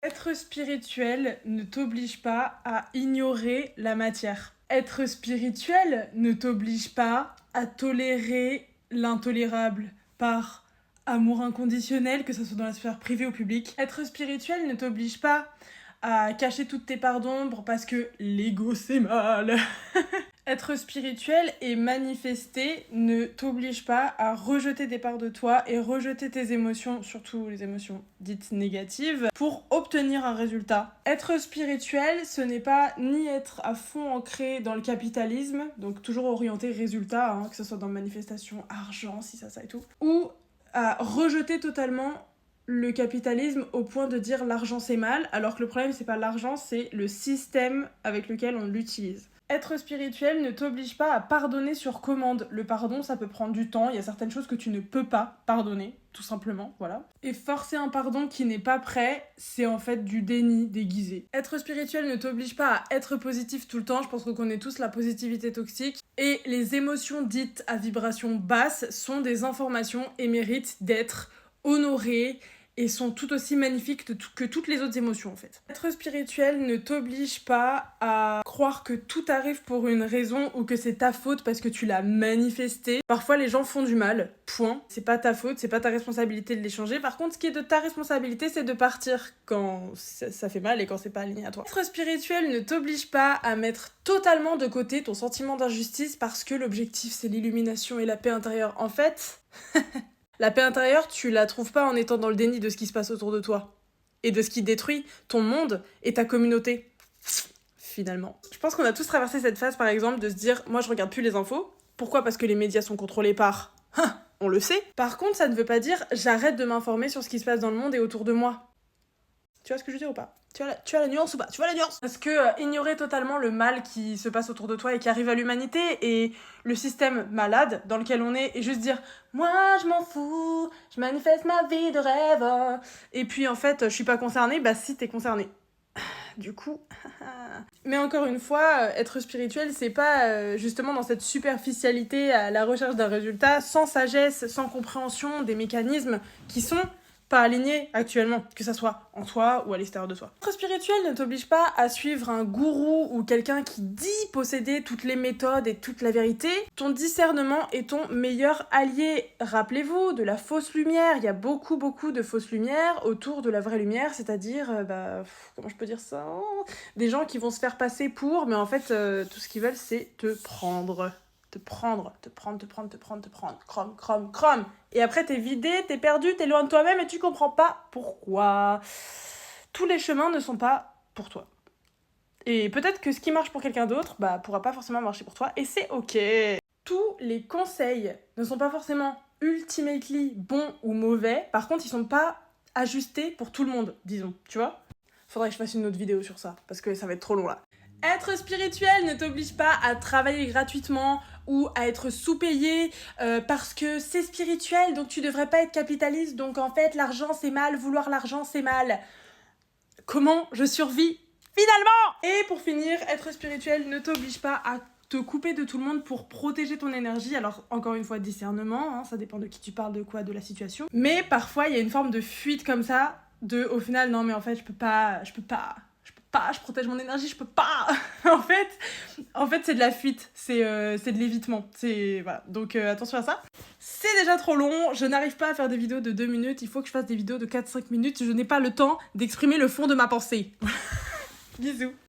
Être spirituel ne t'oblige pas à ignorer la matière. Être spirituel ne t'oblige pas à tolérer l'intolérable par amour inconditionnel, que ce soit dans la sphère privée ou publique. Être spirituel ne t'oblige pas à cacher toutes tes parts d'ombre parce que l'ego c'est mal. Être spirituel et manifester ne t'oblige pas à rejeter des parts de toi et rejeter tes émotions, surtout les émotions dites négatives, pour obtenir un résultat. Être spirituel, ce n'est pas ni être à fond ancré dans le capitalisme, donc toujours orienté résultat, hein, que ce soit dans manifestation, argent, si ça et tout, ou à rejeter totalement le capitalisme au point de dire l'argent c'est mal, alors que le problème c'est pas l'argent, c'est le système avec lequel on l'utilise. Être spirituel ne t'oblige pas à pardonner sur commande. Le pardon, ça peut prendre du temps, il y a certaines choses que tu ne peux pas pardonner, tout simplement, voilà. Et forcer un pardon qui n'est pas prêt, c'est en fait du déni déguisé. Être spirituel ne t'oblige pas à être positif tout le temps, je pense qu'on connaît tous la positivité toxique. Et les émotions dites à vibration basse sont des informations et méritent d'être honorées, et sont tout aussi magnifiques que toutes les autres émotions en fait. Être spirituel ne t'oblige pas à croire que tout arrive pour une raison ou que c'est ta faute parce que tu l'as manifesté. Parfois les gens font du mal, point. C'est pas ta faute, c'est pas ta responsabilité de les changer. Par contre, ce qui est de ta responsabilité, c'est de partir quand ça fait mal et quand c'est pas aligné à toi. Être spirituel ne t'oblige pas à mettre totalement de côté ton sentiment d'injustice parce que l'objectif c'est l'illumination et la paix intérieure. En fait... La paix intérieure, tu la trouves pas en étant dans le déni de ce qui se passe autour de toi et de ce qui détruit ton monde et ta communauté. Finalement. Je pense qu'on a tous traversé cette phase, par exemple, de se dire « Moi, je regarde plus les infos. » Pourquoi ? Parce que les médias sont contrôlés par... on le sait. Par contre, ça ne veut pas dire « J'arrête de m'informer sur ce qui se passe dans le monde et autour de moi. » Tu vois ce que je veux dire ou pas ? Tu vois la nuance ou pas ? Tu vois la nuance ? Parce que ignorer totalement le mal qui se passe autour de toi et qui arrive à l'humanité et le système malade dans lequel on est et juste dire « Moi, je m'en fous, je manifeste ma vie de rêve. » Et puis en fait, je suis pas concernée, bah si, t'es concernée. Du coup... Mais encore une fois, être spirituel, c'est pas justement dans cette superficialité à la recherche d'un résultat, sans sagesse, sans compréhension des mécanismes qui sont pas alignés actuellement, que ça soit en toi ou à l'extérieur de toi. Être spirituel ne t'oblige pas à suivre un gourou ou quelqu'un qui dit posséder toutes les méthodes et toute la vérité. Ton discernement est ton meilleur allié. Rappelez-vous de la fausse lumière. Il y a beaucoup de fausses lumières autour de la vraie lumière, c'est-à-dire, comment je peux dire ça ? Des gens qui vont se faire passer pour, mais en fait, tout ce qu'ils veulent, c'est te prendre. Te prendre. Crom. Et après, t'es vidé, t'es perdu, t'es loin de toi-même et tu comprends pas pourquoi. Tous les chemins ne sont pas pour toi. Et peut-être que ce qui marche pour quelqu'un d'autre, pourra pas forcément marcher pour toi, et c'est ok. Tous les conseils ne sont pas forcément ultimately bons ou mauvais, par contre, ils sont pas ajustés pour tout le monde, disons, tu vois ? Faudrait que je fasse une autre vidéo sur ça, parce que ça va être trop long là. Être spirituel ne t'oblige pas à travailler gratuitement ou à être sous-payé parce que c'est spirituel, donc tu devrais pas être capitaliste, donc en fait l'argent c'est mal, vouloir l'argent c'est mal. Comment je survis finalement ? Et pour finir, être spirituel ne t'oblige pas à te couper de tout le monde pour protéger ton énergie. Alors encore une fois, discernement, hein, ça dépend de qui tu parles, de quoi, de la situation. Mais parfois il y a une forme de fuite comme ça, au final non mais en fait je peux pas, je protège mon énergie, je peux pas. en fait c'est de la fuite, c'est de l'évitement, voilà. Donc attention à ça. C'est déjà trop long, je n'arrive pas à faire des vidéos de 2 minutes, il faut que je fasse des vidéos de 4-5 minutes, je n'ai pas le temps d'exprimer le fond de ma pensée. Bisous.